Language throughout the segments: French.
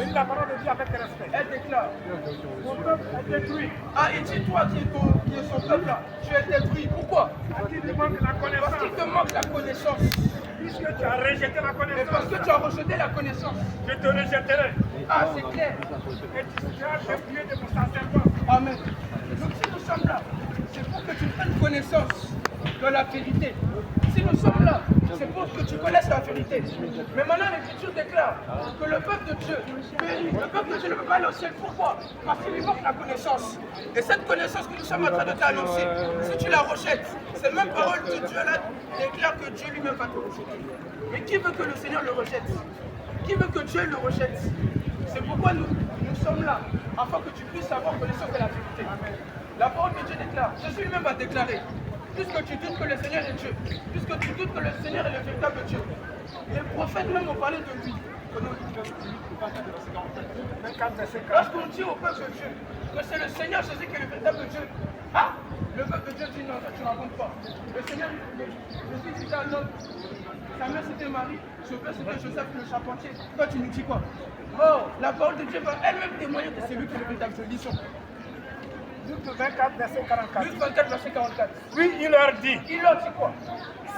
lis la parole de Dieu avec respect. Elle déclare. Mon peuple est détruit. Ah, et dis toi qui est son peuple là, tu es détruit. Pourquoi? À qui te manque la connaissance. Parce qu'il te manque la connaissance. Puisque tu as rejeté la Et connaissance. parce que tu as rejeté la connaissance. Je te rejetterai. Ah, c'est clair. Et tu seras dépouillé de mon sacerdoce. Amen. Donc si nous sommes là, c'est pour que tu prennes connaissance de la vérité. Si nous sommes là, c'est pour que tu connaisses la vérité. Mais maintenant, l'Écriture déclare que le peuple de Dieu périt. Le peuple de Dieu ne peut pas aller au ciel. Pourquoi? Parce qu'il lui manque la connaissance. Et cette connaissance que nous sommes en train de t'annoncer, si tu la rejettes, ces mêmes paroles de Dieu là déclarent que Dieu lui-même va te rejeter. Mais qui veut que le Seigneur le rejette? Qui veut que Dieu le rejette? C'est pourquoi nous sommes là, afin que tu puisses avoir connaissance de la vérité. La parole de Dieu déclare, Jésus lui-même va déclarer, puisque tu doutes que le Seigneur est Dieu, puisque tu doutes que le Seigneur est le véritable Dieu. Les prophètes même ont parlé de lui. Lorsqu'on dit au peuple de Dieu que c'est le Seigneur Jésus qui est le véritable Dieu, ah, le peuple de Dieu dit non, ça tu ne racontes pas. Le Seigneur, Jésus c'était un homme, sa mère c'était Marie, son père c'était Joseph le charpentier. Toi tu nous dis quoi? Oh, la parole de Dieu va elle-même témoigner que c'est lui qui est le véritable Dieu. Lisons. Luc 24, verset 44. Luc 24, verset 44. Puis il leur dit, Il leur dit quoi?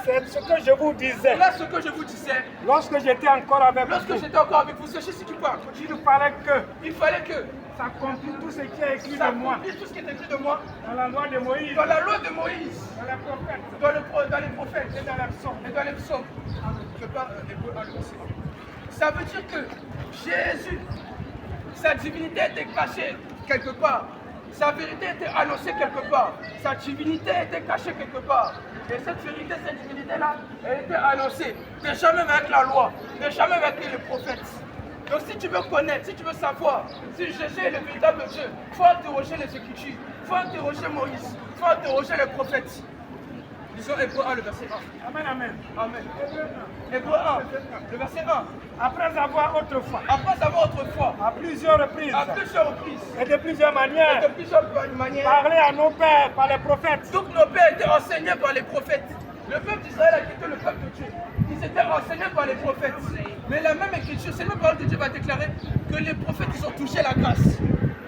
c'est ce que je vous disais. Là, ce que je vous disais, Lorsque j'étais encore avec lorsque vous, j'étais encore avec vous, sachez ce qui parle. il fallait que Il fallait que ça accomplisse tout ce qui est écrit ça de moi accomplisse tout ce qui est écrit de moi dans la loi de Moïse, dans la loi de Moïse, dans les prophètes dans les prophètes et dans les psaumes. et dans les psaumes. Je parle hébreu à l'océan. Ça veut dire que Jésus, sa divinité était cachée quelque part. Sa vérité était annoncée quelque part. Sa divinité était cachée quelque part. Et cette vérité, cette divinité-là, elle était annoncée. Déjà même avec la loi, déjà même avec les prophètes. Donc si tu veux connaître, si tu veux savoir si Jésus est le véritable Dieu, il faut interroger les Écritures, il faut interroger Moïse, il faut interroger les prophètes. Lisons Hébreu 1, le verset 1. Amen, amen. Amen. Hébreu 1, le verset 1. Après avoir autrefois, Après avoir autrefois, à plusieurs reprises à plusieurs reprises, et de plusieurs et manières, de plusieurs manières, parlé à nos pères par les prophètes, donc nos pères étaient enseignés par les prophètes. Le peuple d'Israël a quitté le peuple de Dieu. Ils étaient enseignés par les prophètes. Mais la même écriture, c'est la même parole de Dieu va déclarer que les prophètes ils ont touché la grâce.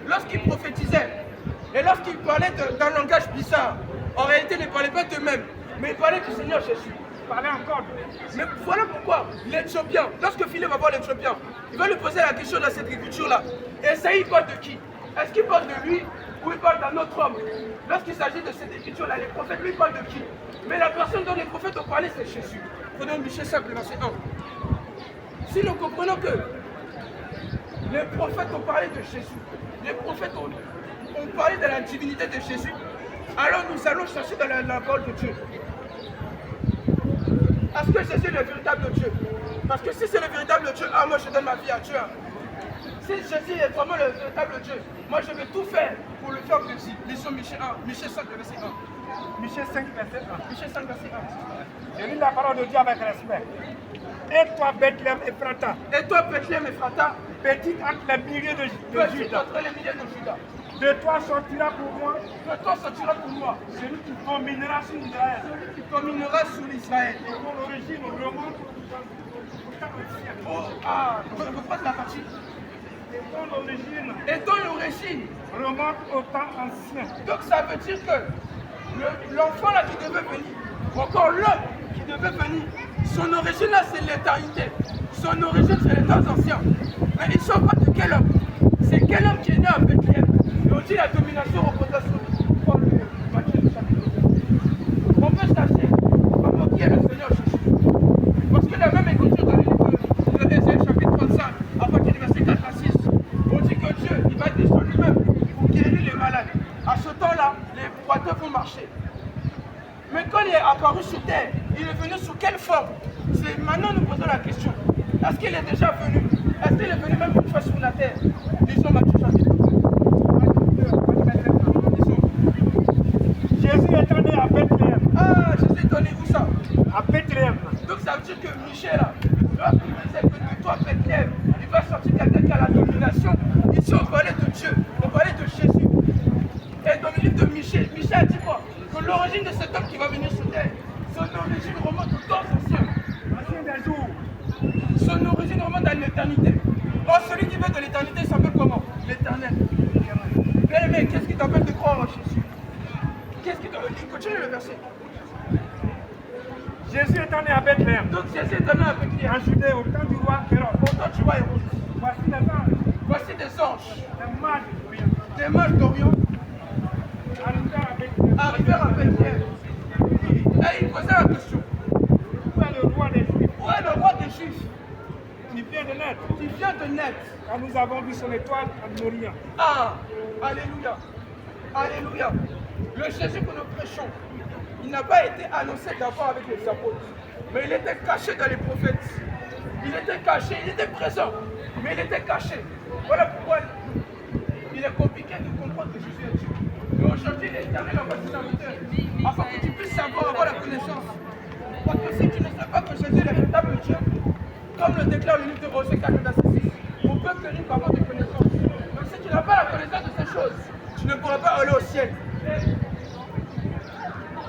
Lorsqu'ils prophétisaient et lorsqu'ils parlaient d'un langage bizarre, en réalité ils ne parlaient pas d'eux-mêmes, mais ils parlaient du Seigneur Jésus. parlait encore. Mais voilà pourquoi l'Éthiopien, lorsque Philippe va voir l'Éthiopien, il va lui poser la question dans cette écriture-là. Et ça, il parle de qui? Est-ce qu'il parle de lui ou il parle d'un autre homme? Lorsqu'il s'agit de cette écriture-là, les prophètes, lui, parlent de qui? Mais la personne dont les prophètes ont parlé, c'est Jésus. Prenons Michée 5, verset 1. Si nous comprenons que les prophètes ont parlé de Jésus, les prophètes ont parlé de la divinité de Jésus, alors nous allons chercher dans la parole de Dieu. Est-ce que Jésus est le véritable Dieu? Parce que si c'est le véritable Dieu, ah moi je donne ma vie à Dieu. Si Jésus est vraiment le véritable Dieu, moi je vais tout faire pour le faire plaisir. Lisons Michée 1, Michée 5, verset 1. Michée 5, verset 1. Michée 5, verset 1. Je lis la parole de Dieu avec respect. Et toi, Bethléem Ephrata, Et toi, Bethléem Ephrata, petite entre les milliers de petit Judas, entre les milliers de Judas, de toi sortira pour moi de toi sortira pour moi celui qui dominera sur Israël. celui qui dominera sur l'Israël. Et dont l'origine remonte au temps ancien. Oh, ah, reprendre la partie. Et dont l'origine Et dont l'origine. remonte au temps ancien. Donc ça veut dire que l'enfant là qui devait venir, ou encore l'homme qui devait venir, son origine là c'est l'éternité. Son origine c'est les temps anciens. Mais ils ne savent pas de quel homme. C'est quel homme qui est né à Bethléem. Et on dit la domination reposera sur lui. Paul, Matthieu chapitre 2. On peut se cacher comment qui est le Seigneur Jésus. Parce que la même écriture dans le livre de Ésaïe chapitre 35, à partir du verset 4 à 6, on dit que Dieu il va descendre lui-même pour guérir les malades. À ce temps-là, les boiteux vont marcher. Mais quand il est apparu sur terre, il est venu sous quelle forme? C'est maintenant nous posons la question. Est-ce qu'il est déjà venu? Est-ce qu'il est venu même une fois sur la terre? Lisons Matthieu chapitre 2. Jésus est né à Bethléem. Ah, Jésus est donné où ça? À Bethléem. Donc ça veut dire que Michel, là, lorsqu'il disait que de toi, Bethléem, il va sortir quelqu'un qui a la domination. Ici, on parlait de Dieu, on parlait de Jésus. Et dans le livre de Michel, Michel a dit quoi? Que l'origine de cet homme qui va venir sur terre, son origine remonte au temps ancien. Ancien des jours. Son origine remonte à l'éternité. Or, celui qui vient de l'éternité, Continue le verset. Jésus étant né à Bethléem, Donc Jésus est né à Bethléem. en Judée, au temps du roi Hérode. Pourtant tu vois Hérode. Voici les anges, Voici des anges, les mages d'Orient, des mages d'Orient, arrivés à Bethléem. arrivèrent à Bethléem. Et ils posaient la question. Où est le roi des Juifs Où est le roi des Juifs qui vient de naître? qui vient de naître? Car nous avons vu son étoile en Orient. Ah, alléluia, alléluia. Le Jésus que nous prêchons, il n'a pas été annoncé d'abord avec les apôtres, mais il était caché dans les prophètes. Il était caché, il était présent, mais il était caché. Voilà pourquoi il est compliqué de comprendre que Jésus est Dieu. Mais aujourd'hui, l'Éternel a passé serviteur, afin que tu puisses savoir, avoir la connaissance. Parce que si tu ne sais pas que Jésus est le véritable Dieu, comme le déclare le livre de Osée 4, verset 6, on peut que nous avons des connaissances. Donc si tu n'as pas la connaissance de ces choses, tu ne pourras pas aller au ciel.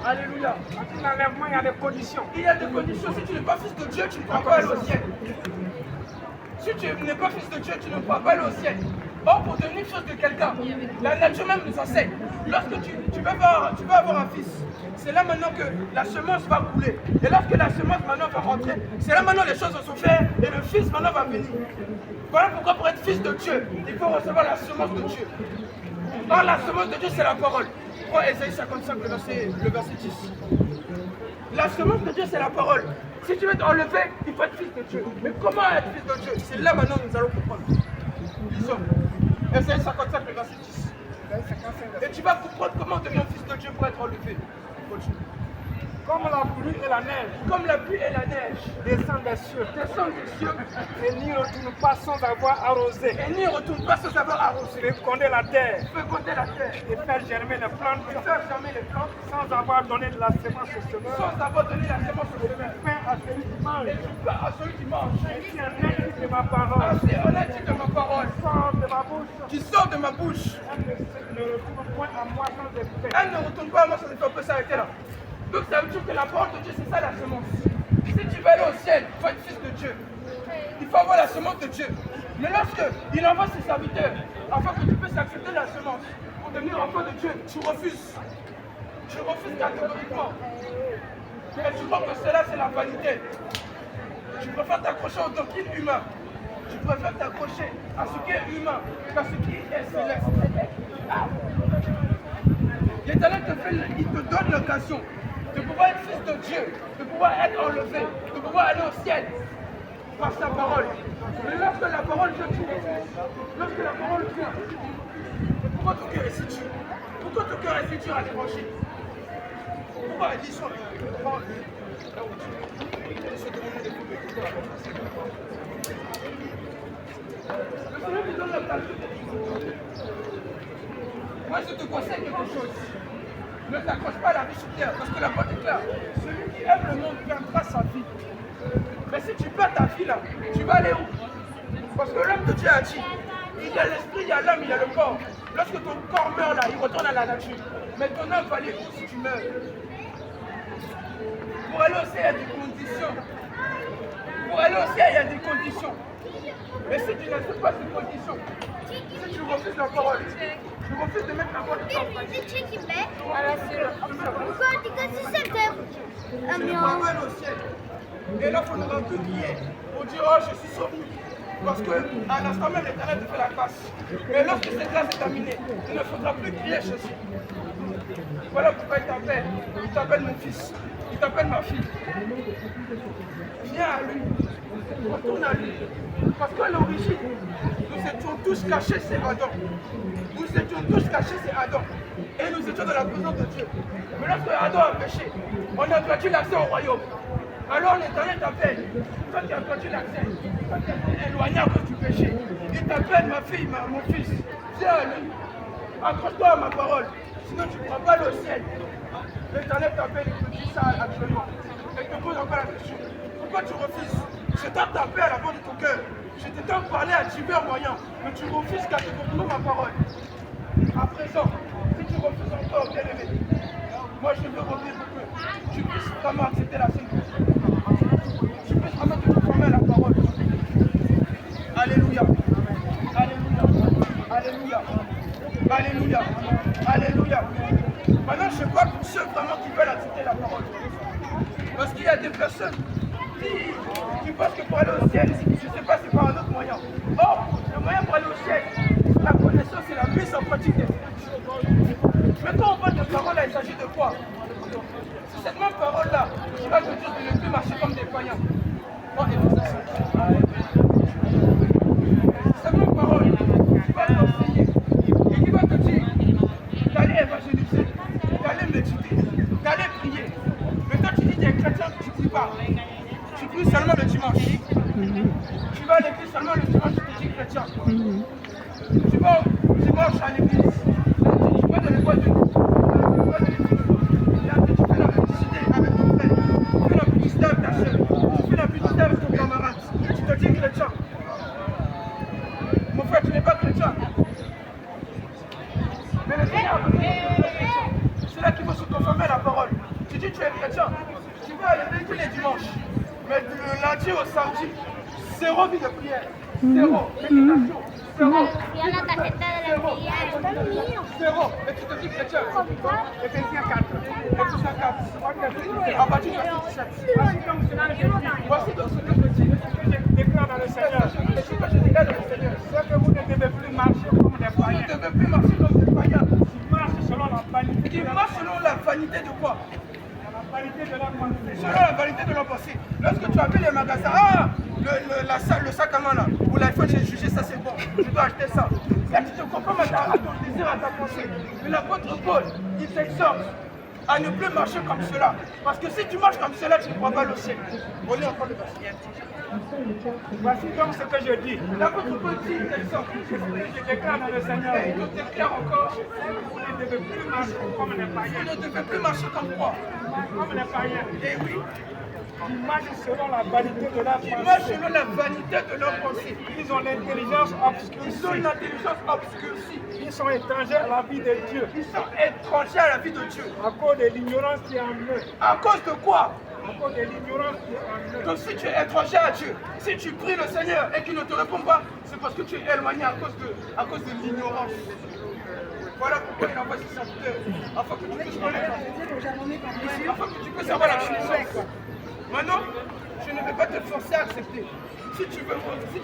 Alléluia. Dans l'enlèvement, il y a des conditions. Il y a des conditions. Si tu n'es pas fils de Dieu, tu ne pourras pas aller au ciel. Si tu n'es pas fils de Dieu, tu ne pourras pas aller au ciel. Or, pour devenir fils de quelqu'un, la nature même nous enseigne. Lorsque tu vas avoir un fils, c'est là maintenant que la semence va couler. Et lorsque la semence maintenant va rentrer, c'est là maintenant les choses vont se faire et le fils maintenant va venir. Voilà pourquoi pour être fils de Dieu, il faut recevoir la semence de Dieu. Or, la semence de Dieu, c'est la parole. Prends Ésaïe 55, le verset 10. La semence de Dieu, c'est la parole. Si tu veux t'enlever, il faut être fils de Dieu. Mais comment être fils de Dieu? C'est là maintenant que nous allons comprendre. Lisons. Ésaïe 55, le verset 10. Et tu vas comprendre comment devenir fils de Dieu pour être enlevé. Continue. Comme la pluie et la neige Comme la pluie et la neige descendent des cieux descendent des cieux et n'y retournent pas sans avoir arrosé, et n'y retournent pas sans avoir arrosé, féconder la terre féconder la terre, et faire germer les plantes et faire germer les plantes, sans avoir donné de la semence au semeur, sans avoir donné la semence au semeur, pain à celui qui mange. et du pain à celui qui mange. Ainsi en est de ma parole, Ainsi en est-il de ma parole sort de ma bouche, qui sort de ma bouche. elle ne retourne point à moi sans effet. Elle ne retourne pas à moi sans effet. On peut s'arrêter là. Donc ça veut dire que la parole de Dieu, c'est ça la semence. Si tu veux aller au ciel, il faut être fils de Dieu. Il faut avoir la semence de Dieu. Mais lorsque il envoie ses serviteurs, afin que tu puisses accepter la semence pour devenir enfant de Dieu, tu refuses. Tu refuses catégoriquement. Et tu crois que cela, c'est la vanité. Tu préfères t'accrocher aux doctrines humaines. Tu préfères t'accrocher à ce qui est humain qu'à ce qui est céleste. L'Éternel il te donne l'occasion de pouvoir être fils de Dieu, de pouvoir être enlevé, de pouvoir aller au ciel par sa parole. Mais lorsque la parole vient, tu refuses. Lorsque la parole vient, pourquoi ton cœur est si dur? Pourquoi ton cœur est si dur à débrancher? Pourquoi il dit soit le Seigneur te donne l'occasion. Moi, je te conseille quelque chose. Ne t'accroche pas à la vie sur terre, parce que la parole est claire. Celui qui aime le monde perdra sa vie. Mais si tu perds ta vie là, tu vas aller où? Parce que l'homme de Dieu a dit, il y a l'esprit, il y a l'âme, il y a le corps. Lorsque ton corps meurt là, il retourne à la nature. Mais ton âme va aller où si tu meurs? Pour aller au ciel, il y a des conditions. Pour aller au ciel, il y a des conditions. Mais si tu n'acceptes pas ces conditions, si tu refuses la parole, tu refuses de mettre la parole en pratique, tu ne pourras pas aller au ciel. Et là, il faudra plus crier pour dire oh, je suis sauvé. Parce qu'à l'instant même, l'Éternel te fait la grâce. Mais lorsque cette grâce est terminée, il ne faudra plus crier Jésus. Voilà pourquoi il t'appelle. Il t'appelle mon fils. Il t'appelle ma fille. Viens à lui. Retourne à lui. Parce qu'à l'origine, nous étions tous cachés, c'est Adam. Nous étions tous cachés, c'est Adam. Et nous étions dans la présence de Dieu. Mais lorsque Adam a péché, on a perdu l'accès au royaume. Alors l'Éternel t'appelle. Toi qui as perdu l'accès, toi qui as été éloigné à cause du péché. Il t'appelle ma fille, mon fils. Viens à lui. Accroche-toi à ma parole. Sinon tu ne pourras pas aller au ciel. L'Éternel t'appelle, il te dit ça actuellement. Et te pose encore la question. Pourquoi tu refuses? Je t'ai tapé à la porte de ton cœur. Je t'ai tant parlé à divers moyens. Mais tu refuses catégoriquement ma parole. À présent, si tu refuses encore, bien aimé, moi je veux revenir pour que tu puisses vraiment accepter la Sainte. Tu puisses vraiment te conformer à la parole. Alléluia. Alléluia. Alléluia. Alléluia. Alléluia. Maintenant, je parle pour ceux vraiment qui veulent accepter la parole. Parce qu'il y a des personnes qui pensent que pour aller au ciel, je ne sais pas, c'est par un autre moyen. Or, le moyen pour aller au ciel, la connaissance et la mise en pratique des choses. Mais quand on parle de parole, il s'agit de quoi? C'est cette même parole-là qui va te dire de ne plus marcher comme des païens. Moi, c'est cette même parole qui va t'enseigner et qui va te dire d'aller évangéliser, d'aller méditer, d'aller prier. Mais toi, tu dis que tu es chrétien, tu ne pries pas. Tu pries seulement le dimanche. Tu vas à l'église seulement le dimanche, tu te dis chrétien. Tu vas dimanche à l'église. Tu vas dans les boîtes de nuit. Tu fais la publicité avec ton frère. Tu fais la publicité avec ta soeur. Tu fais la publicité avec ton camarade. Tu te dis chrétien. Mon frère, tu n'es pas chrétien. Mais le Seigneur a besoin de chrétien. C'est là qu'il faut se conformer à la parole. Tu dis que tu es chrétien. Tu vas à l'église tous les dimanches. Mais le lundi au samedi, zéro vie de prière. Zéro méditation. Zéro. Zéro. Et tu te dis chrétien. Éphésiens 4. Éphésiens 4. À partir du verset 17. Voici donc ce que je dis. Je déclare dans le Seigneur. Et ce que je déclare dans le Seigneur. C'est que vous ne devez plus marcher comme des Vous païens. ne devez plus marcher comme des païens. Qui marchent selon la vanité Qui de marchent selon la vanité de quoi? la vanité de leur pensée. Selon la vanité de leur pensée. Lorsque tu appelles les magasins, le sac à main là, ou l'iPhone, j'ai jugé ça c'est bon, je dois acheter ça. Là tu te conformes à ton désir, à ta pensée. Mais l'apôtre Paul, il t'exhorte à ne plus marcher comme cela. Parce que si tu marches comme cela, tu ne crois pas le ciel. On est encore le verset. Voici donc ce que je dis. L'apôtre Paul dit, il t'exhorte. Je déclare dans le Seigneur. Et il te déclare encore, Vous ne devez plus marcher comme des tu païens. ne devais plus marcher comme quoi? Comme des païens. Et oui, Qui marchent selon la vanité de leur qui marchent pensée. selon la vanité de leur pensée. Ils ont l'intelligence Ils ont obscurcie. une intelligence obscurcie. Ils sont étrangers à la vie de Dieu. Ils sont étrangers à la vie de Dieu. À cause de l'ignorance qui est en eux. À cause de quoi? À cause de l'ignorance qui est en eux. Donc si tu es étranger à Dieu, si tu pries le Seigneur et qu'il ne te répond pas, c'est parce que tu es éloigné à cause de l'ignorance. Voilà pourquoi il envoie ses serviteurs, afin que tu puisses connaître, afin que tu puisses avoir la connaissance. Maintenant, je ne vais pas te forcer à accepter. Si tu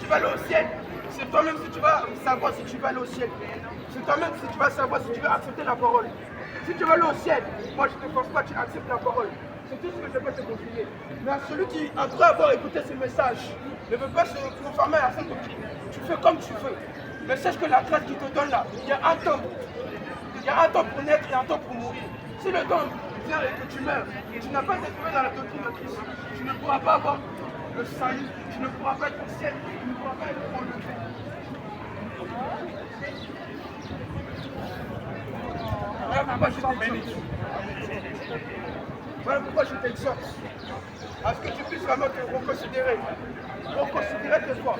vas aller au ciel, c'est toi-même si tu vas savoir si tu vas aller au ciel. C'est toi-même si tu vas savoir si tu vas accepter la parole. Si tu vas aller au ciel, moi je ne te force pas, tu acceptes la parole. C'est tout ce que je peux te conseiller. Mais à celui qui, après avoir écouté ce message, ne veut pas se conformer à cette doctrine, tu fais comme tu veux. Mais sache que la grâce qui te donne là, il y a un temps. Il y a un temps pour naître et un temps pour mourir. Si le temps vient et que tu meurs, tu n'as pas été trouvé dans la doctrine de Christ, tu ne pourras pas avoir le salut, tu ne pourras pas être au ciel, tu ne pourras pas être enlevé. Voilà pourquoi je t'exhorte. Voilà pourquoi je t'exhorte. À ce que tu puisses vraiment te reconsidérer. Reconsidérer tes foi.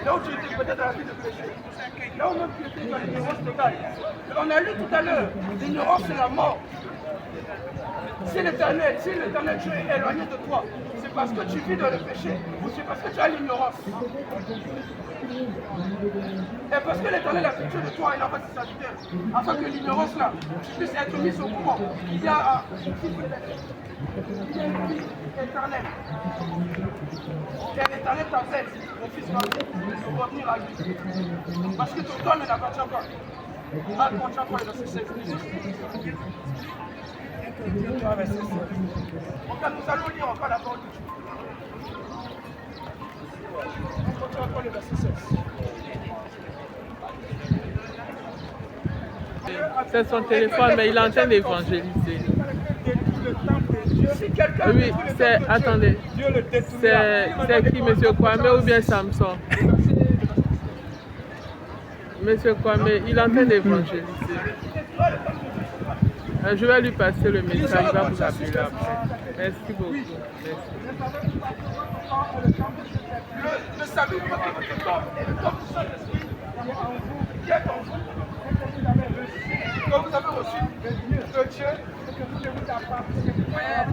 Là où tu étais peut-être dans la vie de péché. Là où même tu étais dans l'ignorance totale. On a lu tout à l'heure, l'ignorance c'est la mort. Si l'éternel Dieu est éloigné de toi, c'est parce que tu vis dans le péché ou c'est parce que tu as l'ignorance. Et parce que l'éternel a pitié de toi, il envoie ses serviteurs, afin que l'ignorance là, tu puisses être mis au courant. Il y a une vie éternelle. Et l'éternel t'appelle, mon fils Martin, de revenir à lui. Parce que ton temps ne l'appartient pas. Ah, contient quoi, verset 16. Nous allons lire encore la parole de Dieu. On continue encore le verset 16. C'est son téléphone, mais il est en train d'évangéliser. Si quelqu'un Oui, c'est. Attendez. Dieu le détruira. C'est qui, M. Kwame ou bien Samson? M. Kwame, il est en train d'évangéliser. Je vais lui passer le message, il va vous appeler après. Merci beaucoup. Merci. Le salut de votre corps et le corps du Saint-Esprit qui est en vous. Quand vous avez reçu de Dieu, que vous ne vous appartenez pas.